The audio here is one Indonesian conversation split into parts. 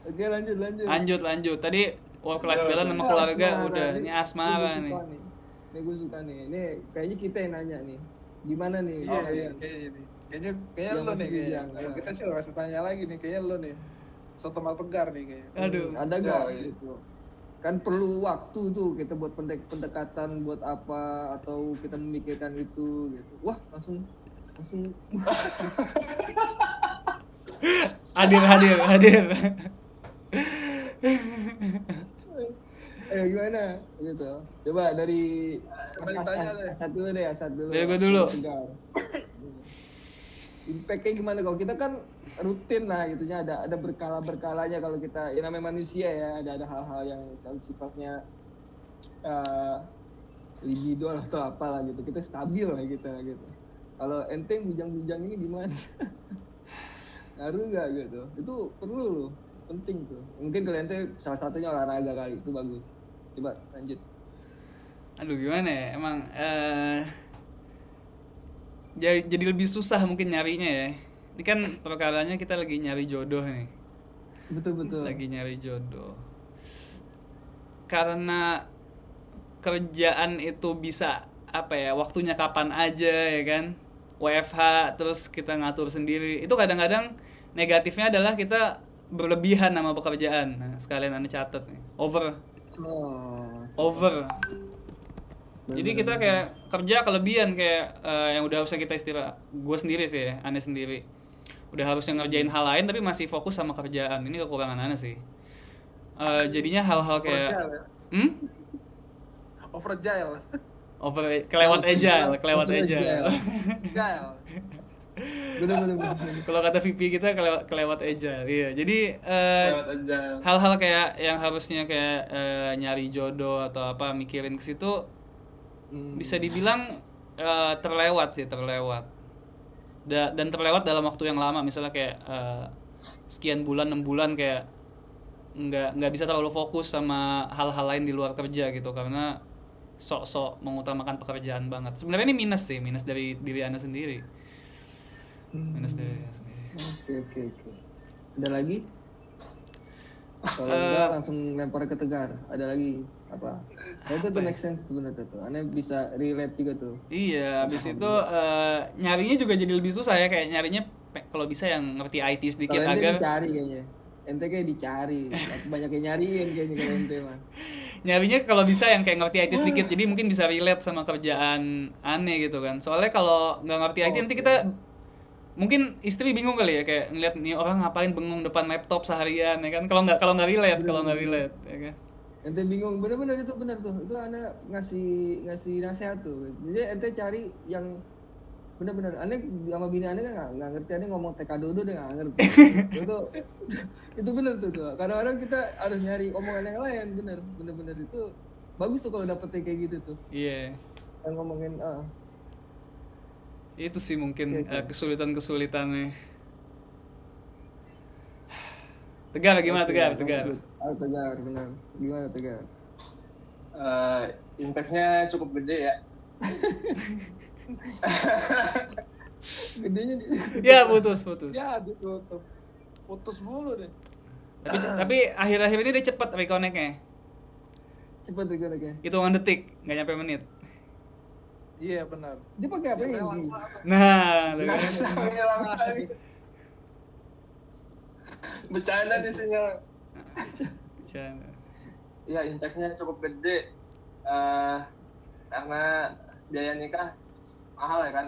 Oke, lanjut lanjut. Lanjut. Tadi work life balance sama Ini keluarga asmara udah. nih. Ini Ini gue asmara nih. suka nih. Ini gue suka nih. Ini kayaknya kita yang nanya nih. Gimana nih Iya nih, kalian kayaknya nih. Kayaknya yang lo nih masih kayaknya. bujang? Kalau kita sih nggak usah tanya lagi nih, kayaknya lo nih. Soto Tegar nih kayaknya. Aduh. Ada gak iya. gitu? Kan perlu waktu tuh kita buat pendekatan buat apa atau kita memikirkan itu gitu. Wah, langsung Hadir. gimana gitu. Coba dari Coba ditanya deh. Asad dulu deh, Asad dulu. Dari gue dulu. Tegar. Impact-nya gimana kalau kita kan rutin lah gitunya, ada berkala-berkalanya kalau kita ya namanya manusia ya, ada hal-hal yang sifatnya libido lah atau apalah gitu, kita stabil lah kita gitu. Kalau ente bujang-bujang ini gimana? Ngaruh nggak gitu? Itu perlu loh, penting tuh. Mungkin kalau ente salah satunya olahraga kali, itu bagus. Coba lanjut. Aduh gimana ya? Emang jadi lebih susah mungkin nyarinya ya. Ini kan perkaranya kita lagi nyari jodoh nih. Betul. Lagi nyari jodoh. Karena kerjaan itu bisa apa ya, waktunya kapan aja ya kan. WFH terus kita ngatur sendiri. Itu kadang-kadang negatifnya adalah kita berlebihan sama pekerjaan. Nah, sekalian Anda catat nih. Over. Jadi kita kayak kerja kelebihan kayak yang udah harusnya kita istirahat. Gue sendiri sih ya, aneh sendiri. Udah harusnya ngerjain hal lain tapi masih fokus sama kerjaan. Ini kekurangan aneh sih. Jadinya hal-hal kayak Overagile. kelewat agile. Agile. Bener. Kalau kata VP kita kelewat agile. Iya. Jadi Lewat aja. hal-hal kayak yang harusnya kayak nyari jodoh atau apa mikirin ke situ bisa dibilang terlewat. Dan terlewat dalam waktu yang lama, misalnya kayak sekian bulan 6 bulan kayak nggak bisa terlalu fokus sama hal-hal lain di luar kerja gitu karena sok-sok mengutamakan pekerjaan banget. Sebenarnya ini minus dari diri Anda sendiri. Minus dari Anda sendiri. Oke. Ada lagi? Kalau enggak langsung lempar ke Tegar. Ada lagi apa? Itu tuh make sense tuh bener tuh. Aneh bisa relate juga tuh. Iya, habis itu nyarinya juga jadi lebih susah ya, kayak nyarinya kalau bisa yang ngerti IT sedikit Kalau ente agar dicari kayaknya. Ente kayak dicari. Banyak yang nyariin kayaknya kalau ente mah. nyarinya kalau bisa yang kayak ngerti IT sedikit, jadi mungkin bisa relate sama kerjaan aneh gitu kan. Soalnya kalau nggak ngerti IT nanti kita mungkin istri bingung kali ya, kayak ngeliat nih orang ngapain bengong depan laptop seharian ya kan. Kalau nggak relate ya kan. Ente bingung, bener-bener itu bener tuh. Itu aneh ngasih nasihat tuh. Jadi ente cari yang bener-bener. Aneh sama bini aneh kan nggak ngerti, aneh ngomong TK Dodo dia nggak ngerti. itu bener tuh. Kadang-kadang kita harus nyari omongan yang lain, bener-bener itu bagus tuh kalau dapetnya kayak gitu tuh. Iya. Yang ngomongin Itu sih mungkin kesulitan-kesulitannya. Tegar gimana Tegar? Tegar, benar. Gimana Tegar? Impact-nya cukup gede ya. Gedenya Ya putus. Ya ditutup. Putus mulu deh. Tapi akhir-akhir ini dia cepet reconnect-nya. cepet Tegar kayak. Hitungan detik, nggak nyampe menit. Iya benar. Dia pakai apa ya? Nah, Sampai lama kali. Bercanda di sinyal. Ya, impact-nya cukup gede. Karena biaya nikah mahal ya kan.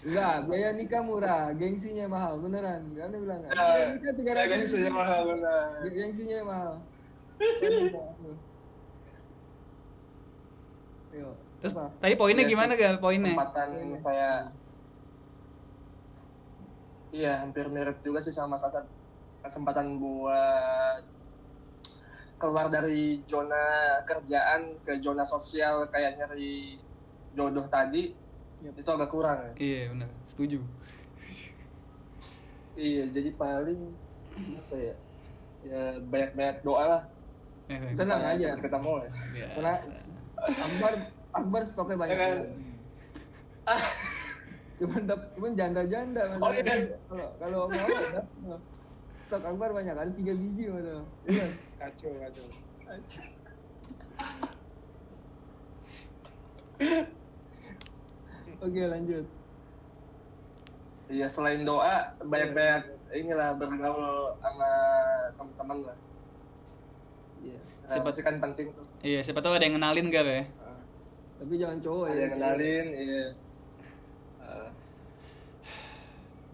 Enggak, biaya nikah murah, gengsinya mahal, beneran. Kan dia bilang, Ya, nikah 300 gengsinya mahal benar. Gengsinya mahal. Yo, terus apa? tadi poinnya Ya, gimana Gal? Poinnya? Kesempatan kayak iya hampir mirip juga sih sama Sasat. Kesempatan buat keluar dari zona kerjaan ke zona sosial kayak nyari jodoh tadi, itu agak kurang ya. Iya benar, setuju. Iya, jadi paling apa ya? Ya banyak-banyak doa lah. Senang aja. Cepet ketemu ya. Karena Akbar stoknya banyak. Ya kan? Cuman janda-janda. Oh, iya. Kalau mau stok Akbar banyak, ada 3 biji mana. Iya. Kacau. Oke, lanjut. Iya, selain doa banyak-banyak inilah bergaul sama teman-teman lah. Iya. Relasi kan penting tuh. Iya, siapa tahu ada yang kenalin Gar ya. Tapi jangan cowok Ada ya. yang kenalin, iya.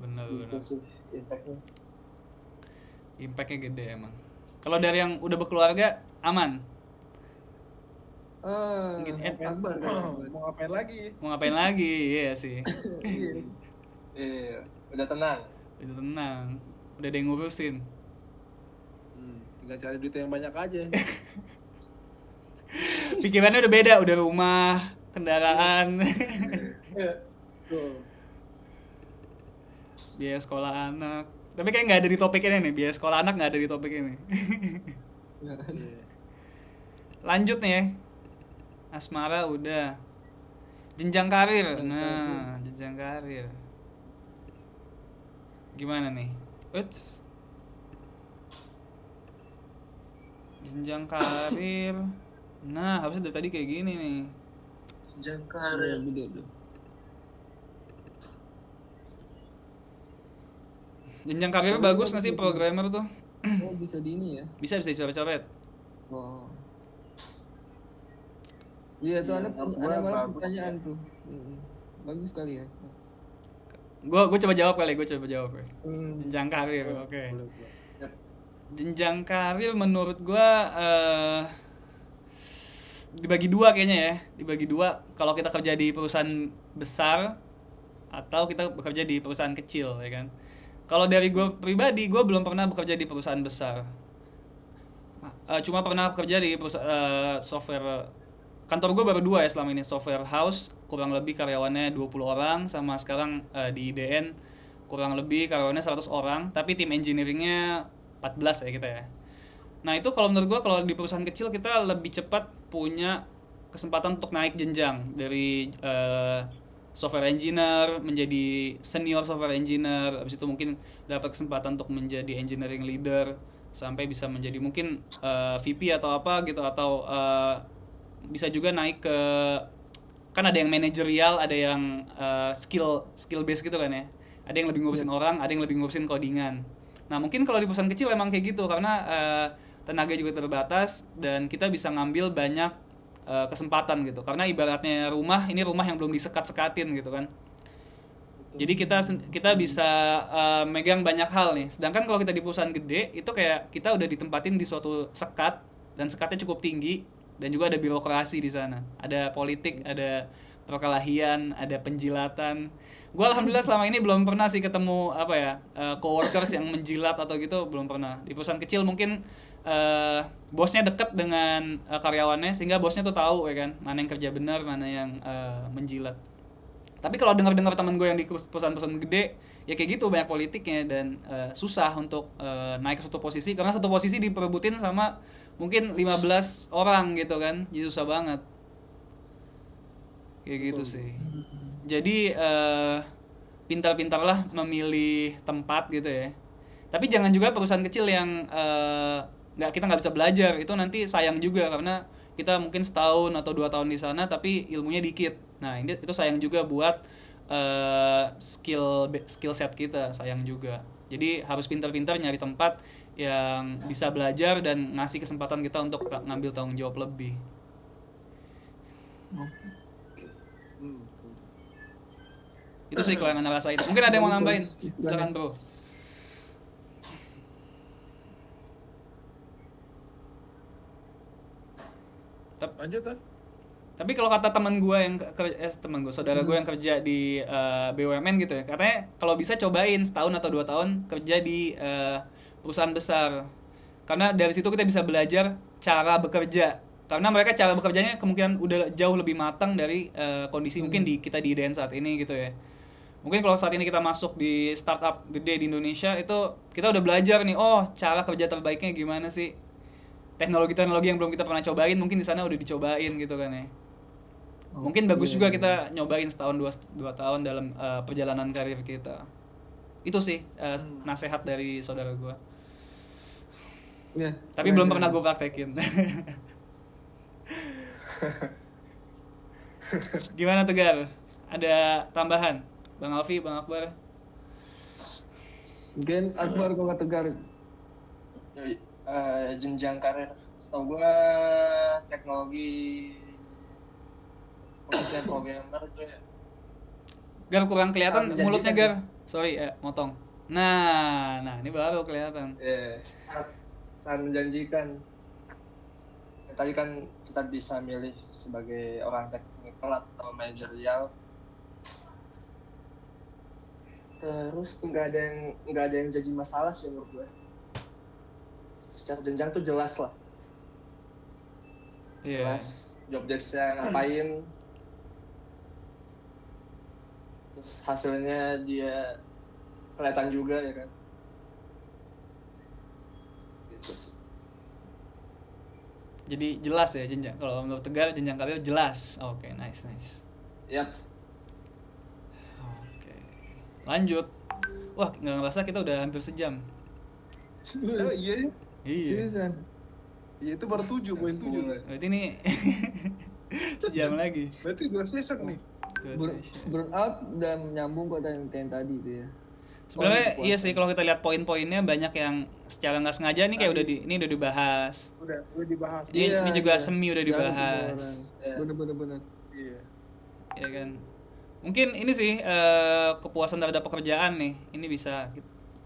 Bener. Itu sih impactnya. Impactnya gede emang. Kalau dari yang udah berkeluarga aman. Akbar kan. Mau ngapain lagi? Mau ngapain lagi? Iya sih. Iya, udah tenang. Udah tenang. Udah ada yang ngurusin. Tinggal cari duit yang banyak aja. Pikirannya udah beda, udah rumah, kendaraan, Tuh. biaya sekolah anak. Tapi kayak nggak ada di topik ini nih, biaya sekolah anak nggak ada di topik ini. Iya. Lanjut nih ya. Asmara udah. Jenjang karir. Nah, jenjang karir. Gimana nih? Uts. Jenjang karir. Nah, harusnya dari tadi kayak gini nih. Jangkar. Gede tuh. Jenjang karir bagus nggak sih programmer tuh? Oh, bisa di ini ya. Bisa dicoret-coret. Wow. Iya tuh, Iya, ada menurut gua malah bagus pertanyaan tuh. Bagus sekali ya. Gue coba jawab kali, gue coba jawab ya. Hmm. Jenjang karir, oke. Boleh. Jenjang karir menurut gue dibagi dua kayaknya ya. Dibagi dua kalau kita kerja di perusahaan besar atau kita bekerja di perusahaan kecil, ya kan. Kalau dari gue pribadi, gue belum pernah bekerja di perusahaan besar. Cuma pernah bekerja di perusahaan software. Kantor gue baru 2 ya selama ini, software house, kurang lebih karyawannya 20 orang, sama sekarang di IDN kurang lebih karyawannya 100 orang, tapi tim engineeringnya 14 ya kita ya. Nah itu kalau menurut gue, kalau di perusahaan kecil kita lebih cepat punya kesempatan untuk naik jenjang dari software engineer menjadi senior software engineer, habis itu mungkin dapat kesempatan untuk menjadi engineering leader, sampai bisa menjadi mungkin VP atau apa gitu, atau bisa juga naik ke, kan ada yang manajerial, ada yang skill based gitu kan ya, ada yang lebih ngurusin orang, ada yang lebih ngurusin codingan. Nah mungkin kalau di perusahaan kecil emang kayak gitu, karena tenaga juga terbatas dan kita bisa ngambil banyak kesempatan gitu, karena ibaratnya rumah, ini rumah yang belum disekat-sekatin gitu kan. Jadi kita bisa megang banyak hal nih. Sedangkan kalau kita di perusahaan gede itu kayak kita udah ditempatin di suatu sekat, dan sekatnya cukup tinggi, dan juga ada birokrasi di sana. Ada politik, ada perkelahian, ada penjilatan. Gue alhamdulillah selama ini belum pernah sih ketemu coworkers yang menjilat atau gitu, belum pernah. Di perusahaan kecil mungkin bosnya deket dengan karyawannya, sehingga bosnya tuh tahu ya kan, mana yang kerja benar, mana yang menjilat. Tapi kalau dengar teman gue yang di perusahaan-perusahaan gede, ya kayak gitu, banyak politiknya, dan susah untuk naik ke suatu posisi, karena satu posisi diperebutin sama mungkin 15 orang gitu kan, jadi susah banget. Kayak gitu sih. Jadi pintar-pintarlah memilih tempat gitu ya. Tapi jangan juga perusahaan kecil yang kita nggak bisa belajar, itu nanti sayang juga, karena kita mungkin setahun atau 2 tahun di sana tapi ilmunya dikit. Nah itu sayang juga buat skill set kita, sayang juga. Jadi harus pintar-pintar nyari tempat yang bisa belajar dan ngasih kesempatan kita untuk ngambil tanggung jawab lebih. Itu sih kalau yang Anda rasain. Mungkin ada yang mau nambahin, silakan bro. Lanjut ah. Tapi kalau kata teman gue yang saudara gue yang kerja di BUMN gitu ya, katanya kalau bisa cobain setahun atau 2 tahun kerja di perusahaan besar, karena dari situ kita bisa belajar cara bekerja, karena mereka cara bekerjanya kemungkinan udah jauh lebih matang dari kondisi mungkin kita di IDN saat ini gitu ya. Mungkin kalau saat ini kita masuk di startup gede di Indonesia, itu kita udah belajar nih, cara kerja terbaiknya gimana sih, teknologi yang belum kita pernah cobain mungkin di sana udah dicobain gitu kan ya. Mungkin bagus juga kita nyobain setahun 2 tahun dalam perjalanan karir kita. Itu sih nasihat dari saudara gue. Iya. Tapi belum pernah gue praktekin. Gimana Tegar? Ada tambahan? Bang Alfi, Bang Akbar? Mungkin Akbar kok nggak Tegar. Yoi, jenjang karir. Setahu gua teknologi khususnya programmer itu ya. Gar kurang kelihatan Sangat mulutnya menjanjikan Gar. Sorry, motong. Nah, ini baru kelihatan. Sangat menjanjikan. Ya, tadi kan kita bisa milih sebagai orang teknikal atau manajerial. Terus nggak ada yang jadi masalah sih menurut gue. Secara jenjang tuh jelas lah. Iya. Jelas job desk-nya ngapain. Terus hasilnya dia kelihatan juga ya kan. Gitu sih. Jadi jelas ya jenjang. Kalau menurut Tegar jenjang karir jelas. Oke, nice. Yap. Oke. Lanjut. Wah, nggak ngerasa kita udah hampir sejam. Oh, iya. Iya. Seriusan. Iya itu baru 7.7. Berarti ini sejam lagi. Berarti 2 season nih. Burn out dan menyambung kok yang tadi itu ya. Sebenarnya Oh, iya sih kalau kita lihat poin-poinnya banyak yang secara nggak sengaja nih kayak udah dibahas. Udah dibahas. Ini juga semi udah dibahas. Bener. Iya. Ya kan. Mungkin ini sih kepuasan terhadap pekerjaan nih. Ini bisa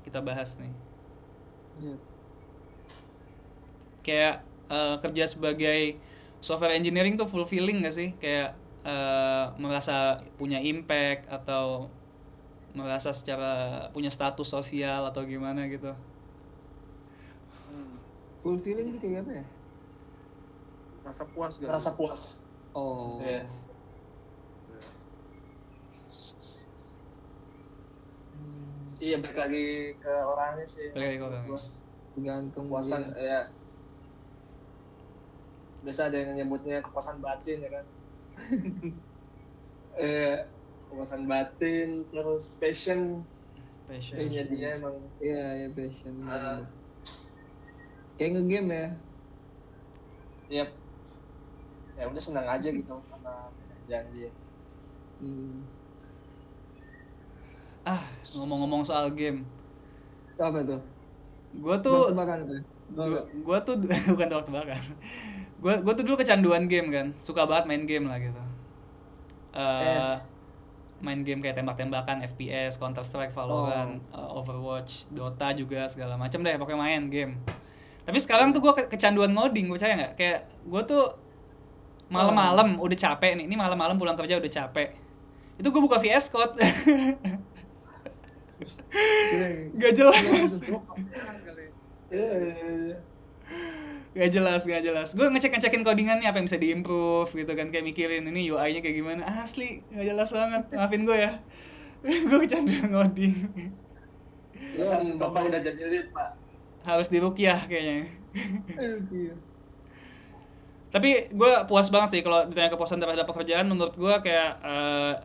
kita bahas nih. Iya. Kayak kerja sebagai software engineering tuh fulfilling gak sih? Kayak merasa punya impact atau merasa secara punya status sosial atau gimana gitu. Fulfilling itu kayak apa ya? Rasa puas gak? Rasa puas. Oh. Iya. Iya, balik lagi ke orangnya sih. Balik lagi ke orangnya. Gua. Tergantung Kepuasan dia. ya. Biasa ada yang nyebutnya kepuasan batin ya kan. Kepuasan batin terus passion. Passionnya dia emang Iya, passion. Ah. Kayak nge-game ya. Yap. Ya udah senang aja gitu sama pekerjaan dia. Ngomong-ngomong soal game. Apa tuh? Gue tuh Tebak-tebakan tuh. gue tuh bukan tebak-tebakan. Gue tuh dulu kecanduan game kan, suka banget main game lah gitu. Main game kayak tembak-tembakan, FPS, Counter Strike, Valorant, Overwatch, Dota juga segala macam deh, pokoknya main game. Tapi sekarang tuh gue kecanduan ngoding, percaya nggak? Kayak gue tuh malam-malam udah capek nih, ini malam-malam pulang kerja udah capek. Itu gue buka VS Code. Gak jelas. Gak jelas. Gue ngecekin codingannya apa yang bisa diimprove gitu kan, kayak mikirin ini UI-nya kayak gimana. Asli gak jelas banget. Maafin gue ya. Gue kecanduan ngoding. Ya kan bapak udah jadi lead, Pak. Harus diruqyah kayaknya. Tapi gue puas banget sih kalau ditanya kepuasan terhadap pekerjaan. Menurut gue kayak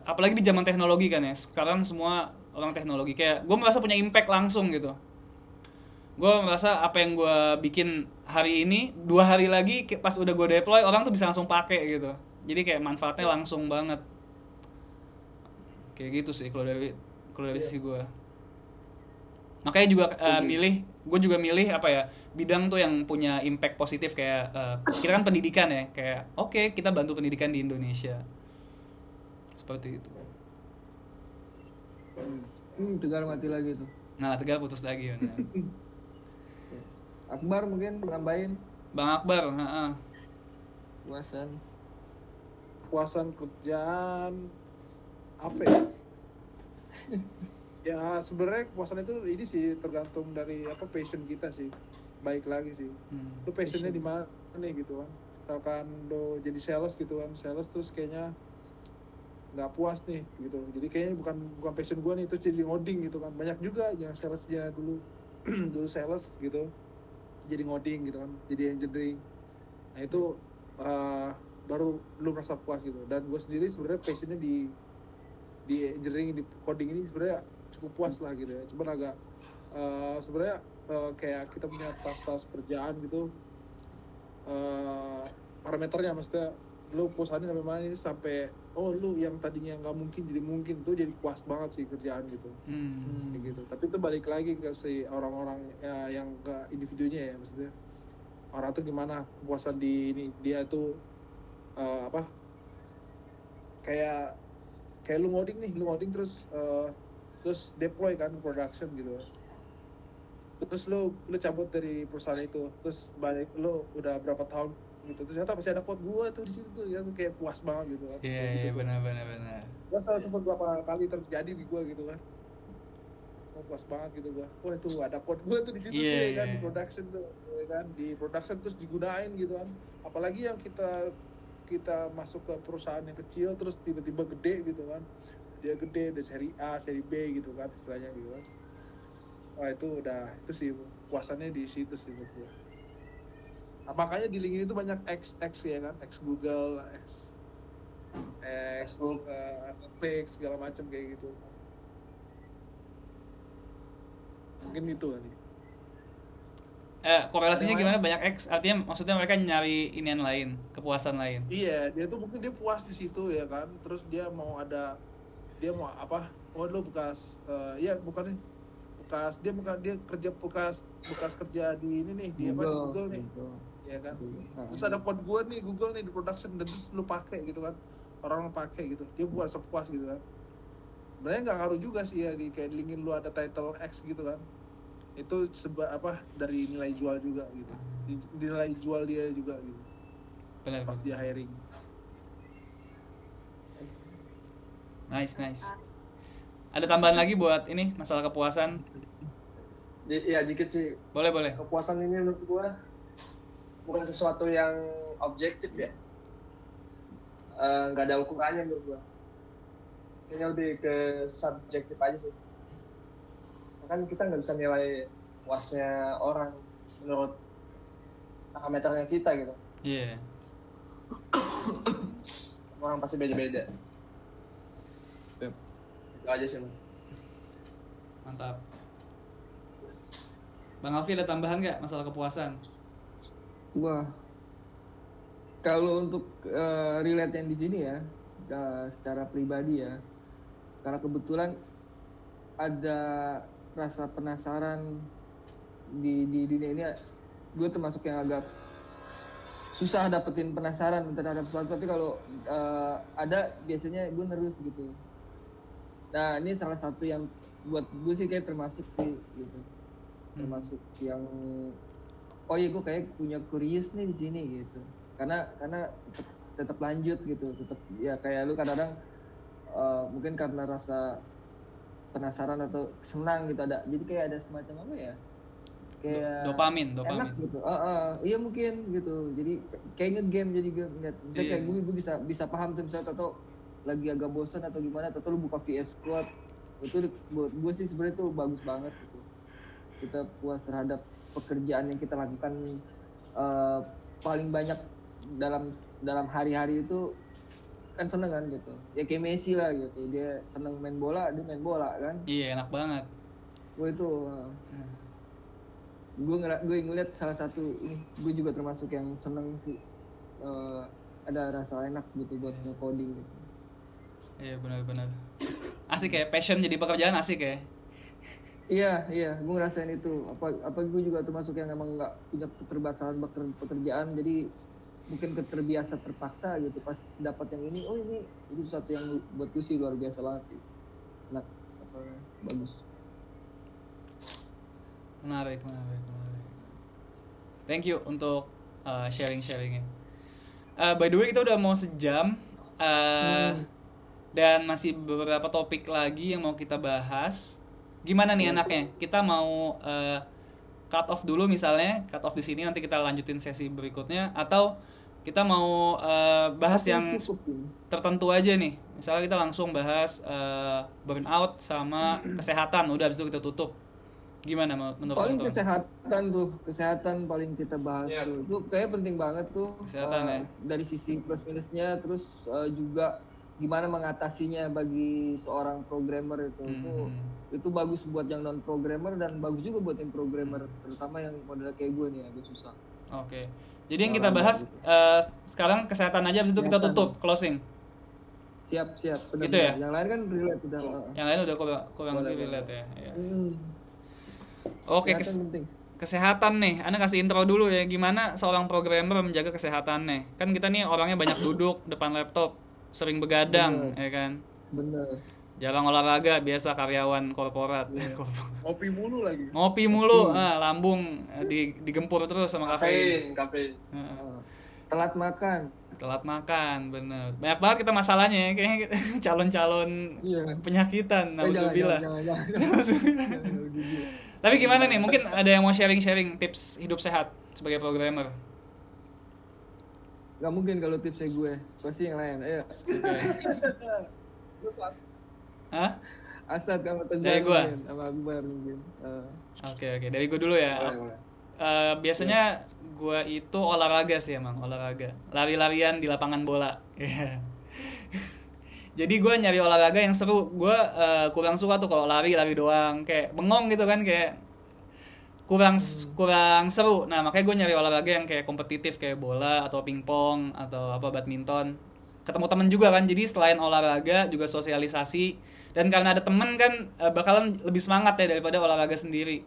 apalagi di zaman teknologi kan ya. Sekarang semua orang teknologi, kayak gue merasa punya impact langsung gitu. Gue merasa apa yang gue bikin hari ini 2 hari lagi pas udah gue deploy orang tuh bisa langsung pakai gitu. Jadi kayak manfaatnya langsung banget. Kayak gitu sih kalau dari sisi gue. Makanya juga gue juga milih apa ya, bidang tuh yang punya impact positif kayak kita kan pendidikan ya, kayak oke, kita bantu pendidikan di Indonesia. Seperti itu. Tegar mati lagi tuh. Nah, Tegar putus lagi ya. Akbar mungkin nambahin Bang Akbar, Puasan kerjaan apa ya? Ya sebenarnya kepuasan itu ini sih tergantung dari apa passion kita sih. Baik lagi sih. Lu passionnya di mana nih gitu kan. Misalkan lo jadi sales gitu kan, sales terus kayaknya nggak puas nih gitu. Jadi kayaknya bukan passion gua nih, itu jadi ngoding gitu kan. Banyak juga yang salesnya dulu dulu sales gitu. Jadi ngoding gitu kan, jadi engineering. Nah itu baru belum merasa puas gitu. Dan gue sendiri sebenarnya passionnya di engineering, di coding ini sebenarnya cukup puas lah gitu ya. Cuman agak sebenarnya kayak kita punya tas-tas kerjaan gitu, parameternya maksudnya lu puasannya sampai mana ini, sampai lu yang tadinya nggak mungkin jadi mungkin tuh, jadi puas banget sih kerjaan gitu. Kayak gitu. Tapi itu balik lagi ke si orang-orang yang ke individunya ya, maksudnya orang tuh gimana kepuasan di ini, dia tuh kayak lu ngoding terus deploy kan production gitu. Terus lu cabut dari perusahaan itu, terus balik lu udah berapa tahun gitu, ternyata masih ada code gua tuh di situ tuh, ya kayak puas banget gitu kan. Iya, benar. Gua sempat beberapa kali terjadi di gua gitu kan. Puas banget gitu gua. Wah, itu ada code gua tuh di situ tuh ya kan, di production tuh, ya kan, di production terus digunain gitu kan. Apalagi yang kita masuk ke perusahaan yang kecil terus tiba-tiba gede gitu kan. Dia gede, ada seri A, seri B gitu kan istilahnya gitu kan. Wah, itu sih puasannya di situ sih menurut gue. Nah, makanya di LinkedIn itu banyak X ya kan, X Google, X Netflix segala macam kayak gitu. Mungkin itu kali. Korelasinya gimana banyak X? Artinya maksudnya mereka nyari inian lain, kepuasan lain. Iya, dia tuh mungkin dia puas di situ ya kan. Terus dia mau apa? Oh, lo bekas dia kerja bekas kerja di ini nih, di Google nih. Ya kan. Terus ada code gue nih Google nih di production, dan terus lu pakai gitu kan. Orang pakai gitu. Dia buat sepuas gitu kan. Sebenarnya nggak ngaruh juga sih ya, di kayak di LinkedIn lu ada title X gitu kan. Itu dari nilai jual juga gitu. Nilai jual dia juga gitu. Benar. Pas dia hiring. Nice. Ada tambahan lagi buat ini masalah kepuasan? Ya dikit sih. Boleh. Kepuasan ini menurut gua bukan sesuatu yang objektif ya. Nggak ada ukurannya menurut gua. Kayaknya lebih ke subjektif aja sih. Kan kita nggak bisa nilai puasnya orang menurut parameternya kita gitu. Iya. Orang pasti beda-beda. Itu aja sih, Mas. Mantap. Bang Alfi ada tambahan nggak masalah kepuasan? Wah, kalau untuk relate yang di sini ya, secara pribadi ya, karena kebetulan ada rasa penasaran di dunia ini, gue termasuk yang agak susah dapetin penasaran terhadap sesuatu, tapi kalau ada biasanya gue nerus gitu. Nah, ini salah satu yang buat gue sih kayak termasuk sih gitu, termasuk yang gue kayak punya curious nih di sini gitu, karena tetap lanjut gitu, tetap ya kayak lu kadang-kadang mungkin karena rasa penasaran atau senang gitu, ada jadi kayak ada semacam apa ya, kayak dopamin enak gitu. Iya mungkin gitu, jadi kayak ngegame, jadi gue ngeliat misalnya kayak gue bisa paham tuh misalnya, atau lagi agak bosan atau gimana, atau lu buka VS Code, itu buat gue sih sebenarnya tuh bagus banget gitu. Kita puas terhadap pekerjaan yang kita lakukan paling banyak dalam hari-hari itu kan, seneng kan gitu. Ya kayak Messi lah gitu, dia seneng main bola, dia main bola kan. Iya, enak banget. Gue itu gue ngeliat salah satu ini, gue juga termasuk yang seneng sih, ada rasa enak gitu buat nge-coding gitu. Iya, benar. Asik ya, passion jadi pekerjaan asik ya. Iya, gue ngerasain itu. Apa gue juga termasuk yang emang nggak punya keterbatasan pekerjaan, jadi mungkin keterbiasa terpaksa gitu. Pas dapat yang ini, ini sesuatu yang buat gue sih luar biasa banget sih. Enak, bagus. Menarik. Thank you untuk sharing-sharingnya. By the way, kita udah mau sejam. Dan masih beberapa topik lagi yang mau kita bahas. Gimana nih enaknya? Kita mau cut off dulu misalnya, cut off di sini, nanti kita lanjutin sesi berikutnya, atau kita mau bahas yang tertentu aja nih. Misalnya kita langsung bahas burnout sama kesehatan, udah habis itu kita tutup. Gimana menurut paling teman-teman? Kesehatan paling kita bahas tuh. Itu kayak penting banget tuh. Kesehatan ya. Dari sisi plus minusnya, terus juga gimana mengatasinya bagi seorang programmer itu bagus buat yang non programmer dan bagus juga buat yang programmer, terutama yang model kayak gue nih agak susah. Oke. Jadi yang kita bahas sekarang kesehatan aja, habis itu kita tutup closing. Siap. Benar. Gitu ya? Yang lain kan relate udah. Yang lain udah kurang lebih relate ya. Oke, kesehatan nih. Anda kasih intro dulu ya, gimana seorang programmer menjaga kesehatannya. Kan kita nih orangnya banyak duduk depan laptop, sering begadang, ya kan? Bener. Jarang olahraga, biasa karyawan korporat. Ngopi mulu lagi. Ngopi mulu, lambung digempur terus sama kafein. Telat makan, bener. Banyak banget kita masalahnya ya, kayaknya calon-calon penyakitan. Nauzubillah. Tapi gimana nih, mungkin ada yang mau sharing-sharing tips hidup sehat sebagai programmer? Gak mungkin kalau tipsnya gue, pasti yang lain. Ayo. Hah? Asad kamu tegang dari gue? Sama Akbar mungkin. Oke, dari gue dulu ya. Biasanya gue itu olahraga sih emang, olahraga. Lari-larian di lapangan bola. Jadi gue nyari olahraga yang seru. Gue kurang suka tuh kalau lari doang, kayak bengong gitu kan, kayak kurang seru. Nah makanya gue nyari olahraga yang kayak kompetitif, kayak bola atau pingpong atau apa badminton. Ketemu temen juga kan, jadi selain olahraga juga sosialisasi. Dan karena ada temen kan bakalan lebih semangat ya daripada olahraga sendiri.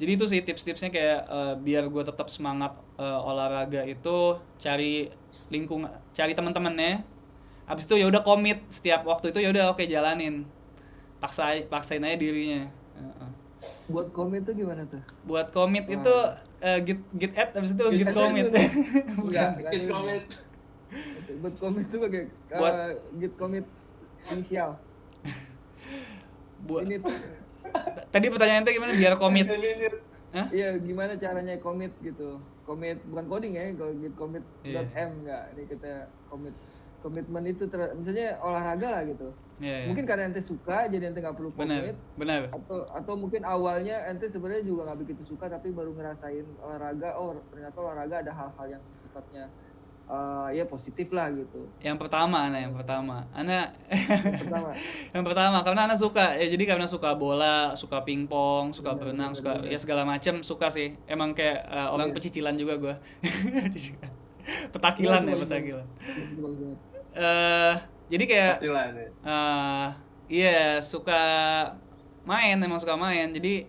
Jadi itu sih tips-tipsnya, kayak biar gue tetap semangat olahraga itu cari teman-temannya. Abis itu ya udah komit setiap waktu itu, ya udah oke jalanin. Paksain aja dirinya. Buat komit itu gimana tuh? Buat komit itu git add, abis itu git commit. Git commit. Buat komit itu pakai git commit inisial. Ini tadi pertanyaannya gimana biar komit? Iya, gimana caranya komit gitu? Komit bukan coding ya, kalau git commit.m enggak. Ini kita komitmen itu misalnya olahraga lah gitu. Mungkin karena ente suka jadi ente nggak perlu komit. Benar. Atau mungkin awalnya ente sebenarnya juga nggak begitu suka tapi baru ngerasain olahraga, ternyata olahraga ada hal-hal yang sifatnya ya positif lah gitu. Yang pertama karena Ana suka ya, jadi karena suka bola, suka pingpong, suka berenang, suka ya segala macam suka sih. Emang kayak orang pecicilan juga gue. Petakilan. Jadi kayak suka main, jadi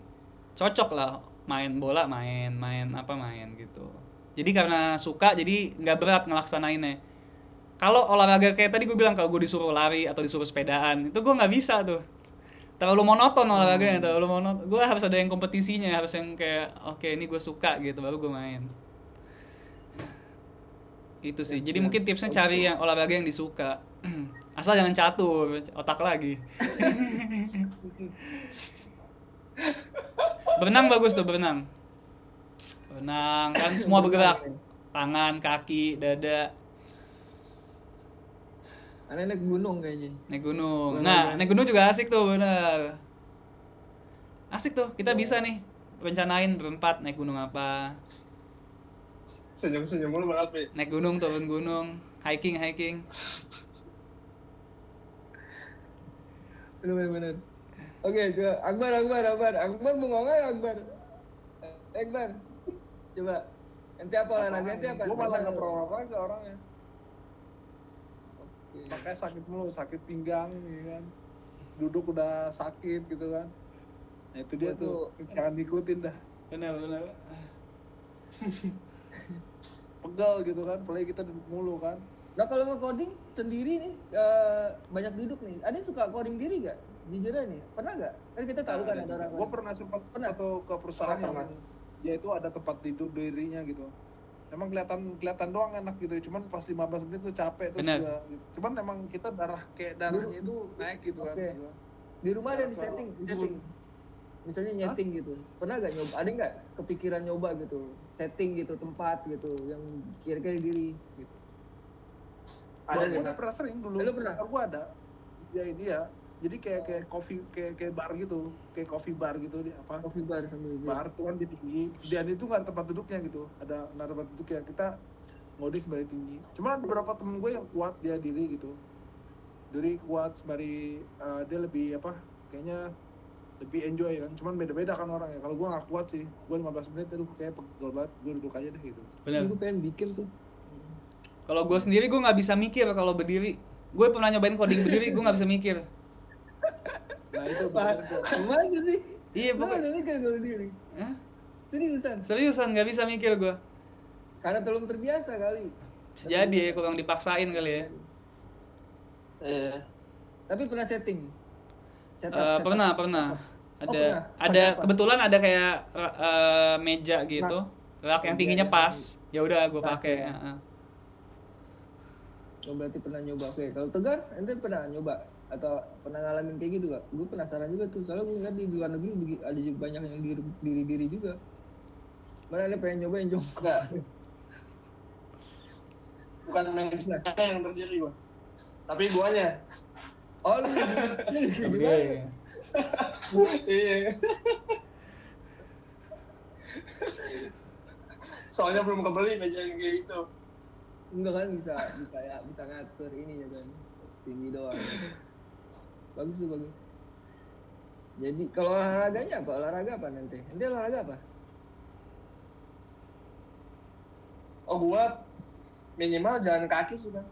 cocok lah main bola, main gitu. Jadi karena suka, jadi nggak berat ngelaksanainnya. Kalau olahraga kayak tadi gue bilang, kalau gue disuruh lari atau disuruh sepedaan, itu gue nggak bisa tuh. Terlalu monoton olahraganya, gue harus ada yang kompetisinya, harus yang kayak oke, ini gue suka gitu, baru gue main. Itu sih. Jadi mungkin tipsnya cari yang olahraga yang disuka. Asal jangan catur, otak lagi. Berenang bagus tuh, berenang kan semua bergerak, tangan, kaki, dada. Naik gunung kayaknya. Naik gunung juga asik tuh, bener. Asik tuh, kita bisa nih rencanain berempat naik gunung apa. Senyum mulu banget, Pi. Naik gunung, turun gunung, hiking. Bener. Oke, Akbar mau ngomong Akbar. Coba, ente apa olahraga ente apa? Gue malah nggak pernah olahraga orangnya. Makanya sakit mulu, sakit pinggang, ya kan. Duduk udah sakit gitu kan. Nah itu dia tuh, jangan diikutin dah. Benar. Pegel gitu kan, apalagi kita duduk mulu kan. Nah kalau nge-coding sendiri nih, banyak duduk nih. Ada yang suka coding diri gak? Jujur aja nih, pernah gak? Kan kita tahu kan ada orang. Gue pernah sempat satu ke perusahaan yang dia itu ada tempat tidur dirinya gitu. Emang kelihatan doang enak gitu, cuman pas 15 menit tuh capek terus juga gitu. Cuman emang kita darahnya itu naik gitu kan. Di rumah ada di setting. Misalnya nyeting gitu. Pernah gak nyoba? Ada nggak kepikiran nyoba gitu? Setting gitu, tempat gitu yang kira-kira diri gitu. Ada. Gue udah pernah sering dulu. Lu pernah? Gue ada. Ya ini ya. Jadi kayak coffee kayak bar gitu, kayak coffee bar gitu dia apa? Coffee bar sambil bar tuh kan di tinggi. Dan itu nggak ada tempat duduknya gitu. Nggak ada tempat duduknya. Kita ngodis sebagai tinggi. Cuma ada beberapa temen gue yang kuat dia diri gitu. Duri kuat sembari dia lebih apa kayaknya lebih enjoy kan, cuman beda-beda kan orang ya. Kalau gue nggak kuat sih, gue 15 menit aduh kayak pegel banget, gue duduk aja deh gitu. Bener. Gue pengen bikin tuh. Kalau gue sendiri gue nggak bisa mikir kalau berdiri. Gue pernah nyobain coding berdiri, gue nggak bisa mikir. Nah itu bener sih. Gimana sih? Iya Lu pokoknya. udah mikir kalau diri. Hah? Seriusan? Nggak bisa mikir gue. Karena belum terbiasa kali. Bisa jadi ya, kurang dipaksain kali ya. Iya. Tapi pernah setting? Pernah. pernah. Ada Pakai apa? kebetulan ada kayak meja gitu, rak yang tingginya Iya, pas. Ya udah gue pas, pakai. ya. Oh, berarti pernah nyoba. Oke, kalau Tegar, ente pernah nyoba atau pernah ngalamin kayak gitu gak? Gue penasaran juga tuh, soalnya gue ngeliat di luar negeri ada juga banyak yang diri juga. Mana ente pengen nyobain jongkok? Enggak. Bukan meja yang berdiri gua. Tapi guanya. Oh, lu gimana? Iya. Soalnya belum kebeli meja yang kayak gitu. Enggak kan bisa ngatur ini ya kan. Tinggi doang. Bagus tuh, bagus. Jadi kalau olahraganya apa? Olahraga apa nanti? Ente olahraga apa? Oh gua minimal jalan kaki sih kan.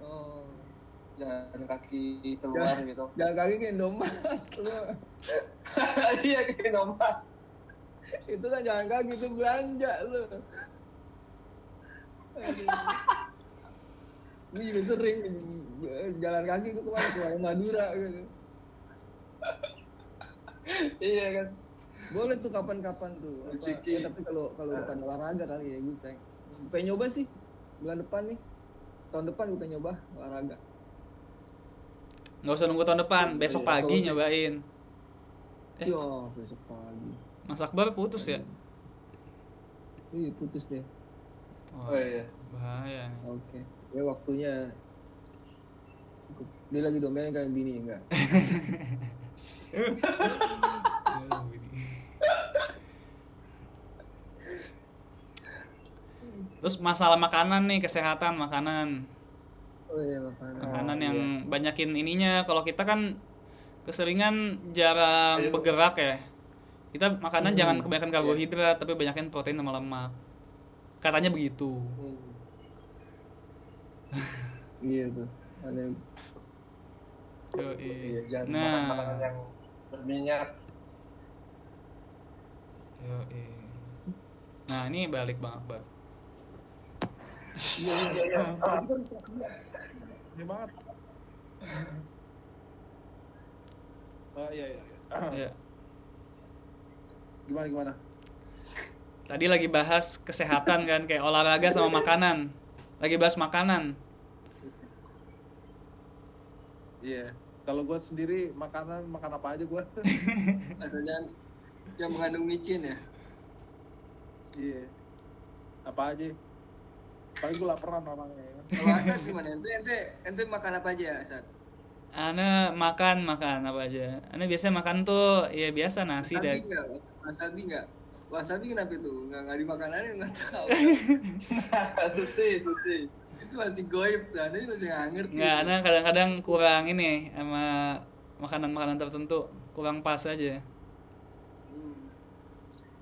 Oh, Jalan kaki keluar gitu. jalan kaki kayak domba. Iya kayak nomor. Itu kan jalan kaki, itu belanja lu. Aduh. Ini juga sering jalan kaki itu kemana ke Madura gitu. Iya kan. Boleh tuh kapan-kapan tuh. Rezeki. Tapi kalau depan olahraga kali ya gue pengen nyoba sih bulan depan nih. Tahun depan gue pengen nyoba olahraga. Nggak usah nunggu tahun depan, besok Iya, pagi solusi. nyobain. Yo, besok pagi. Mas Akbar putus ya? Iya, putus deh. Oh iya. Bahaya nih. Oke. Ya waktunya. Dia lagi domelin kayak bini enggak? Terus masalah makanan nih, kesehatan makanan. Oh iya, makanan. Makanan yang banyakin ininya. Kalau kita kan keseringan jarang bergerak ya. Kita makanan jangan kebanyakan karbohidrat, tapi banyakin protein sama lemak. Katanya begitu. Iya tuh. Ada Iya, jangan makan Nah, makanan yang berminyak. yoi. Nah, ini balik Bang Akbar. Iya banget. Iya. Ya. Gimana? Tadi lagi bahas kesehatan kan, kayak olahraga sama makanan. Lagi bahas makanan. Iya. Kalau gue sendiri makan apa aja gue. asalnya yang mengandung micin ya. Iya. Apa aja. Paling gue laparan orangnya. Kalau Asad gimana? Ente makan apa aja Asad? Ana makan apa aja. Ana biasanya makan tuh ya biasa nasi dan Wasabi nggak? Wasabi kenapa itu? Nggak di makanannya nggak tahu. Susi. Itu masih goib, sana itu masih nggak ngerti. nggak. Ana kadang-kadang kurang ini sama makanan-makanan tertentu, kurang pas aja.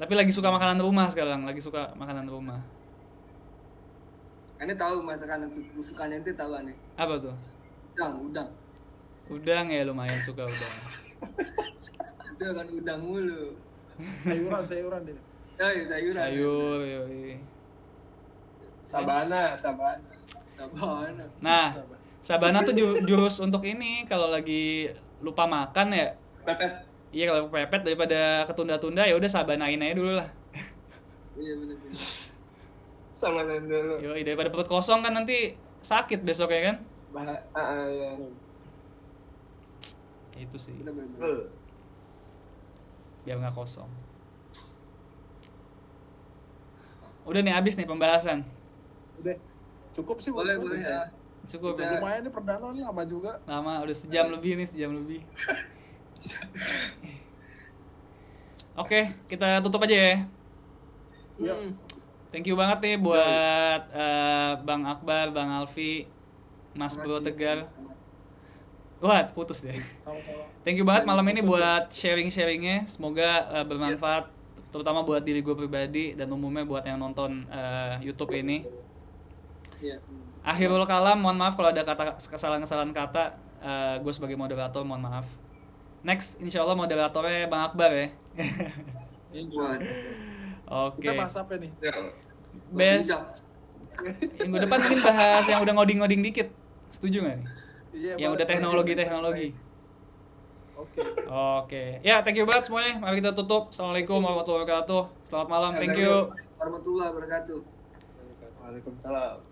Tapi lagi suka makanan rumah sekarang, lagi suka makanan rumah. Ane tahu masakan kesukaan ente tahu aneh. Apa tuh? Udang. Udang ya, lumayan suka udang. Itu kan udang mulu. Sayuran deh. Oh iya, sayuran. Sayur, yoi. Sabana. Sabana. Nah, Sabana tuh jurus untuk ini kalau lagi lupa makan ya. Pepet. Iya, kalau pepet daripada ketunda-tunda ya udah sabanain aja dulu lah. Iya benar. Sabana dulu. Yoi, daripada perut kosong kan nanti sakit besok ya kan? Iya. Itu sih, Benar. biar nggak kosong. Udah nih habis nih pembahasan. Udah. Cukup sih. Boleh buat gue. ya. Cukup Udah. ya? Lumayan nih perdana nih lama juga. Lama, udah sejam lebih nih, sejam lebih. Oke, kita tutup aja ya. Yuk. Thank you banget nih buat Bang Akbar, Bang Alfi Mas Makasih. Bro Tegar. Wah, putus deh. Sama-sama. Thank you banget malam ini buat sharing-sharingnya. Semoga bermanfaat, terutama buat diri gue pribadi dan umumnya buat yang nonton YouTube ini. Iya. Akhirul kalam, mohon maaf kalau ada kesalahan-kesalahan kata. Gue sebagai moderator, mohon maaf. Next, insya Allah moderatornya Bang Akbar ya. Buat Oke. Kita bahas apa nih? Best. Minggu depan mungkin bahas yang udah ngoding-ngoding dikit. Setuju nggak nih? Iya, Yang udah teknologi. Oke. Oke. Ya, thank you banget semuanya. Mari kita tutup. Assalamualaikum warahmatullahi wabarakatuh. Selamat malam. Thank you. warahmatullahi wabarakatuh. Waalaikumsalam.